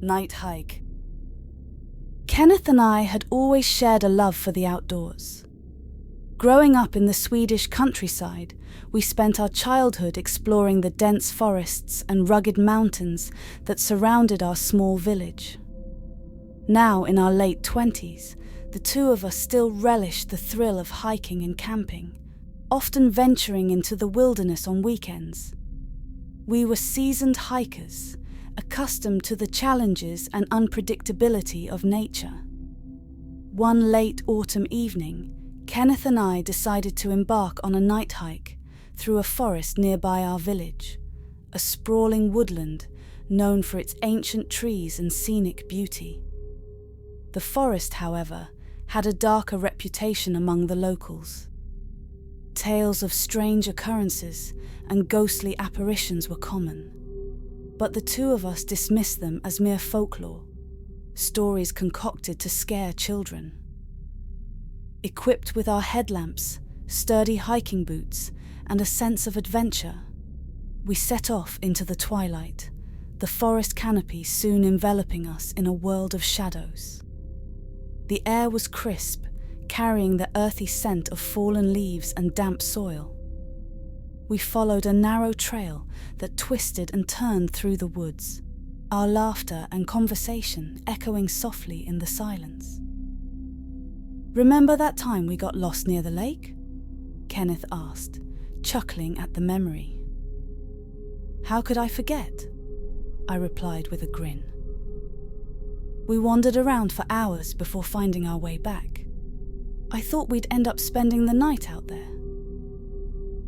Night hike. Kenneth and I had always shared a love for the outdoors. Growing up in the Swedish countryside, we spent our childhood exploring the dense forests and rugged mountains that surrounded our small village. Now, in our late 20s, the two of us still relished the thrill of hiking and camping, often venturing into the wilderness on weekends. We were seasoned hikers, accustomed to the challenges and unpredictability of nature. One late autumn evening, Kenneth and I decided to embark on a night hike through a forest nearby our village, a sprawling woodland known for its ancient trees and scenic beauty. The forest, however, had a darker reputation among the locals. Tales of strange occurrences and ghostly apparitions were common, but the two of us dismissed them as mere folklore, stories concocted to scare children. Equipped with our headlamps, sturdy hiking boots, and a sense of adventure, we set off into the twilight, the forest canopy soon enveloping us in a world of shadows. The air was crisp, carrying the earthy scent of fallen leaves and damp soil. We followed a narrow trail that twisted and turned through the woods, our laughter and conversation echoing softly in the silence. "Remember that time we got lost near the lake?" Kenneth asked, chuckling at the memory. "How could I forget?" I replied with a grin. We wandered around for hours before finding our way back. I thought we'd end up spending the night out there.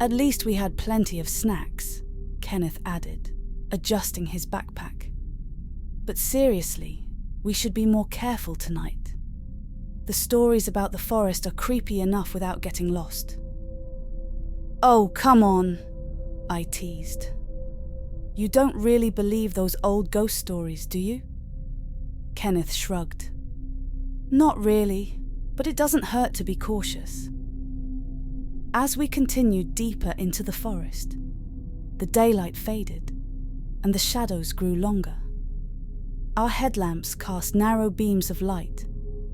"At least we had plenty of snacks," Kenneth added, adjusting his backpack. "But seriously, we should be more careful tonight. The stories about the forest are creepy enough without getting lost." "Oh, come on," I teased. "You don't really believe those old ghost stories, do you?" Kenneth shrugged. "Not really, but it doesn't hurt to be cautious." As we continued deeper into the forest, the daylight faded and the shadows grew longer. Our headlamps cast narrow beams of light,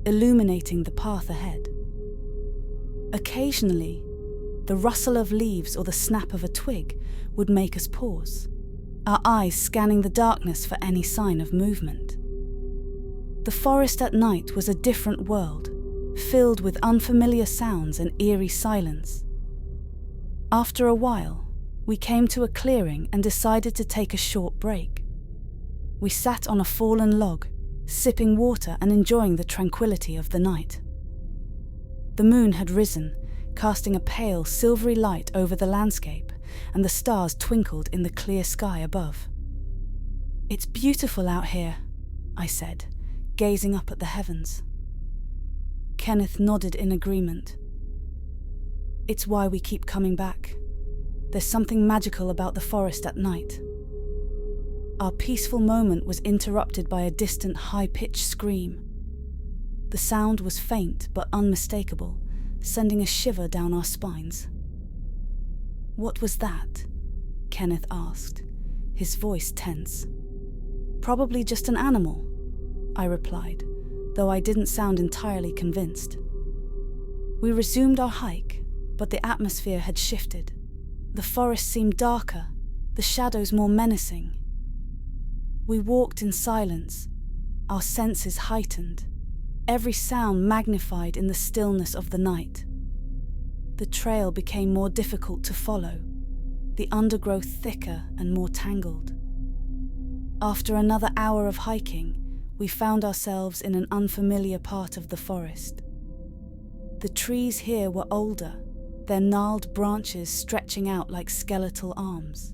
illuminating the path ahead. Occasionally, the rustle of leaves or the snap of a twig would make us pause, our eyes scanning the darkness for any sign of movement. The forest at night was a different world, filled with unfamiliar sounds and eerie silence. After a while, we came to a clearing and decided to take a short break. We sat on a fallen log, sipping water and enjoying the tranquility of the night. The moon had risen, casting a pale, silvery light over the landscape, and the stars twinkled in the clear sky above. "It's beautiful out here," I said, gazing up at the heavens. Kenneth nodded in agreement. "It's why we keep coming back. There's something magical about the forest at night." Our peaceful moment was interrupted by a distant, high-pitched scream. The sound was faint but unmistakable, sending a shiver down our spines. "What was that?" Kenneth asked, his voice tense. "Probably just an animal," I replied, though I didn't sound entirely convinced. We resumed our hike, but the atmosphere had shifted. The forest seemed darker, the shadows more menacing. We walked in silence, our senses heightened, every sound magnified in the stillness of the night. The trail became more difficult to follow, the undergrowth thicker and more tangled. After another hour of hiking, we found ourselves in an unfamiliar part of the forest. The trees here were older, their gnarled branches stretching out like skeletal arms.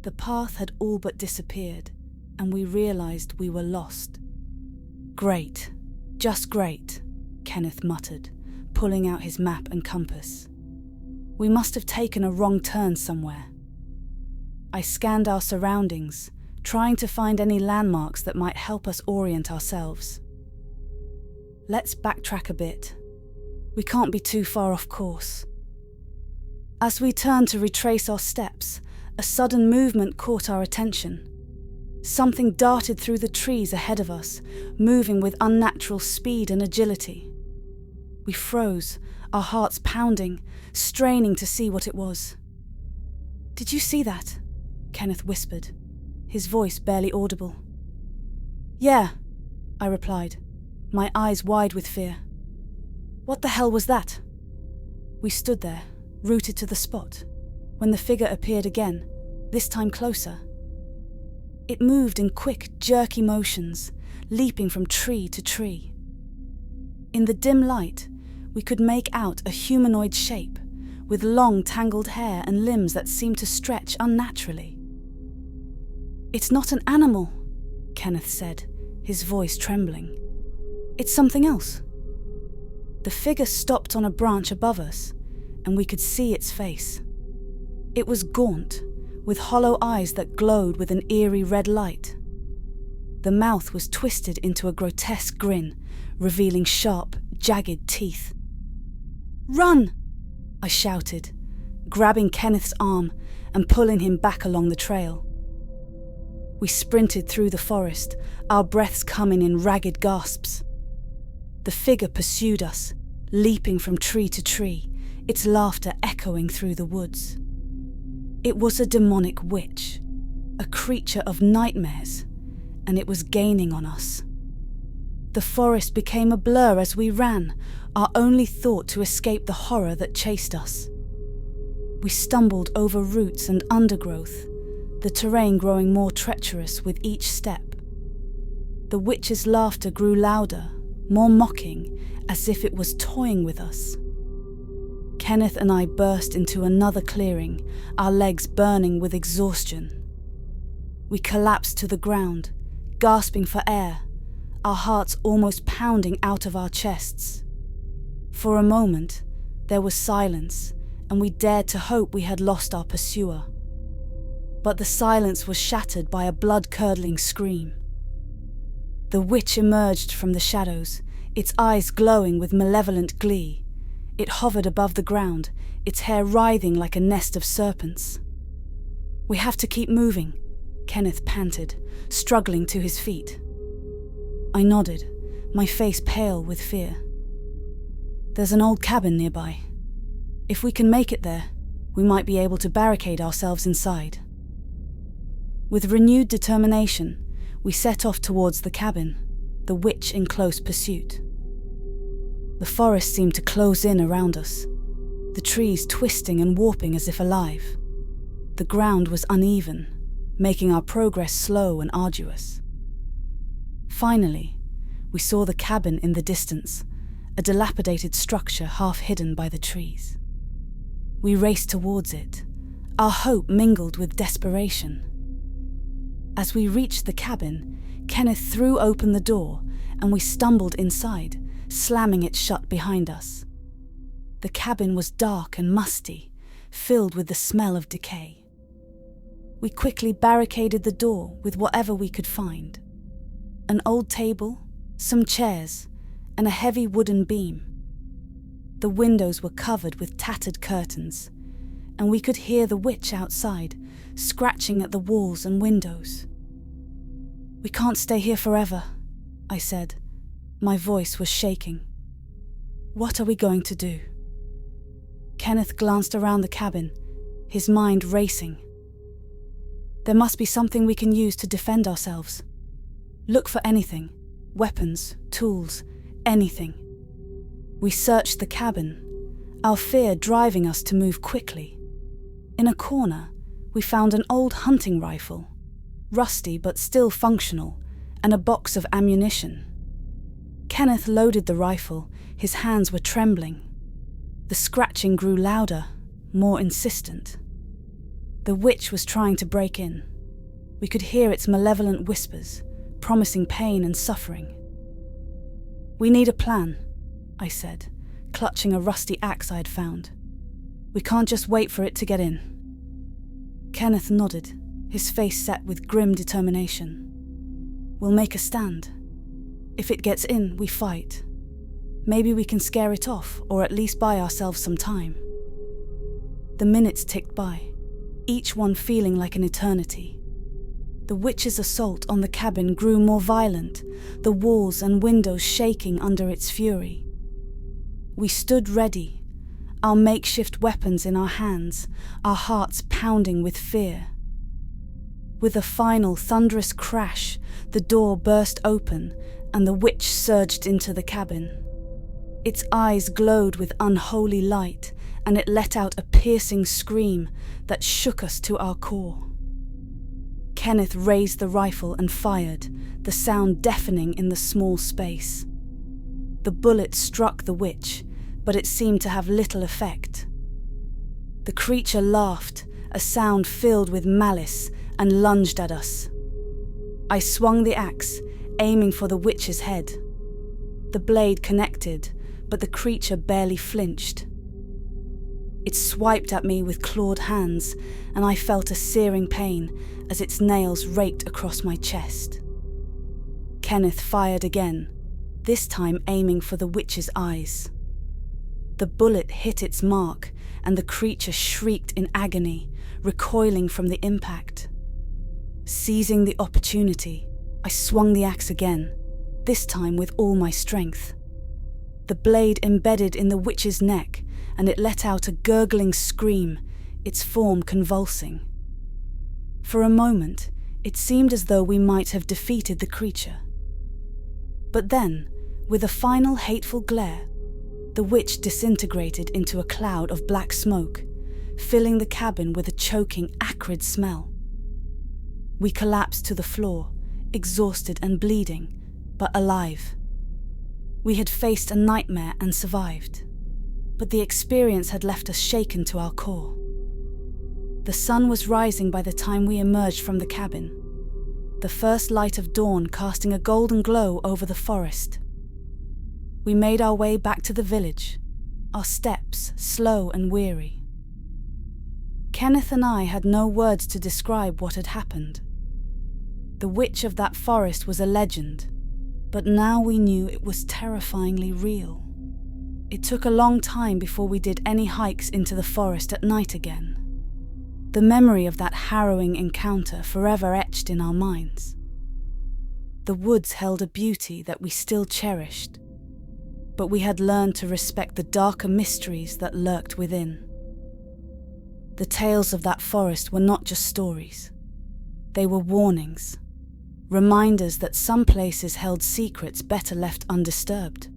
The path had all but disappeared, and we realized we were lost. "Great, just great," Kenneth muttered, pulling out his map and compass. "We must have taken a wrong turn somewhere." I scanned our surroundings, trying to find any landmarks that might help us orient ourselves. "Let's backtrack a bit. We can't be too far off course." As we turned to retrace our steps, a sudden movement caught our attention. Something darted through the trees ahead of us, moving with unnatural speed and agility. We froze, our hearts pounding, straining to see what it was. "Did you see that?" Kenneth whispered, his voice barely audible. "Yeah," I replied, my eyes wide with fear. "What the hell was that?" We stood there, rooted to the spot, when the figure appeared again, this time closer. It moved in quick, jerky motions, leaping from tree to tree. In the dim light, we could make out a humanoid shape, with long, tangled hair and limbs that seemed to stretch unnaturally. "It's not an animal," Kenneth said, his voice trembling. "It's something else." The figure stopped on a branch above us, and we could see its face. It was gaunt, with hollow eyes that glowed with an eerie red light. The mouth was twisted into a grotesque grin, revealing sharp, jagged teeth. "Run!" I shouted, grabbing Kenneth's arm and pulling him back along the trail. We sprinted through the forest, our breaths coming in ragged gasps. The figure pursued us, leaping from tree to tree, its laughter echoing through the woods. It was a demonic witch, a creature of nightmares, and it was gaining on us. The forest became a blur as we ran, our only thought to escape the horror that chased us. We stumbled over roots and undergrowth, the terrain growing more treacherous with each step. The witch's laughter grew louder, more mocking, as if it was toying with us. Kenneth and I burst into another clearing, our legs burning with exhaustion. We collapsed to the ground, gasping for air, our hearts almost pounding out of our chests. For a moment, there was silence, and we dared to hope we had lost our pursuer. But the silence was shattered by a blood-curdling scream. The witch emerged from the shadows, its eyes glowing with malevolent glee. It hovered above the ground, its hair writhing like a nest of serpents. "We have to keep moving," Kenneth panted, struggling to his feet. I nodded, my face pale with fear. "There's an old cabin nearby. If we can make it there, we might be able to barricade ourselves inside." With renewed determination, we set off towards the cabin, the witch in close pursuit. The forest seemed to close in around us, the trees twisting and warping as if alive. The ground was uneven, making our progress slow and arduous. Finally, we saw the cabin in the distance, a dilapidated structure half hidden by the trees. We raced towards it, our hope mingled with desperation. As we reached the cabin, Kenneth threw open the door, and we stumbled inside, slamming it shut behind us. The cabin was dark and musty, filled with the smell of decay. We quickly barricaded the door with whatever we could find. An old table, some chairs, and a heavy wooden beam. The windows were covered with tattered curtains, and we could hear the witch outside, scratching at the walls and windows. "We can't stay here forever," I said. My voice was shaking. "What are we going to do?" Kenneth glanced around the cabin, his mind racing. "There must be something we can use to defend ourselves. Look for anything, weapons, tools, anything." We searched the cabin, our fear driving us to move quickly. In a corner, we found an old hunting rifle, rusty but still functional, and a box of ammunition. Kenneth loaded the rifle, his hands were trembling. The scratching grew louder, more insistent. The witch was trying to break in. We could hear its malevolent whispers, promising pain and suffering. "We need a plan," I said, clutching a rusty axe I had found. "We can't just wait for it to get in." Kenneth nodded, his face set with grim determination. "We'll make a stand. If it gets in, we fight. Maybe we can scare it off, or at least buy ourselves some time." The minutes ticked by, each one feeling like an eternity. The witch's assault on the cabin grew more violent, the walls and windows shaking under its fury. We stood ready, our makeshift weapons in our hands, our hearts pounding with fear. With a final thunderous crash, the door burst open and the witch surged into the cabin. Its eyes glowed with unholy light, and it let out a piercing scream that shook us to our core. Kenneth raised the rifle and fired, the sound deafening in the small space. The bullet struck the witch, but it seemed to have little effect. The creature laughed, a sound filled with malice, and lunged at us. I swung the axe, aiming for the witch's head. The blade connected, but the creature barely flinched. It swiped at me with clawed hands, and I felt a searing pain as its nails raked across my chest. Kenneth fired again, this time aiming for the witch's eyes. The bullet hit its mark, and the creature shrieked in agony, recoiling from the impact. Seizing the opportunity, I swung the axe again, this time with all my strength. The blade embedded in the witch's neck, and it let out a gurgling scream, its form convulsing. For a moment, it seemed as though we might have defeated the creature. But then, with a final hateful glare, the witch disintegrated into a cloud of black smoke, filling the cabin with a choking, acrid smell. We collapsed to the floor, exhausted and bleeding, but alive. We had faced a nightmare and survived, but the experience had left us shaken to our core. The sun was rising by the time we emerged from the cabin, the first light of dawn casting a golden glow over the forest. We made our way back to the village, our steps slow and weary. Kenneth and I had no words to describe what had happened. The witch of that forest was a legend, but now we knew it was terrifyingly real. It took a long time before we did any hikes into the forest at night again. The memory of that harrowing encounter forever etched in our minds. The woods held a beauty that we still cherished, but we had learned to respect the darker mysteries that lurked within. The tales of that forest were not just stories. They were warnings, reminders that some places held secrets better left undisturbed.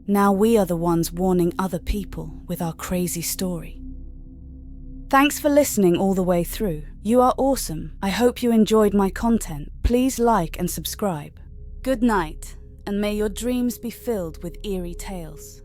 Now we are the ones warning other people with our crazy story. Thanks for listening all the way through. You are awesome. I hope you enjoyed my content. Please like and subscribe. Good night, and may your dreams be filled with eerie tales.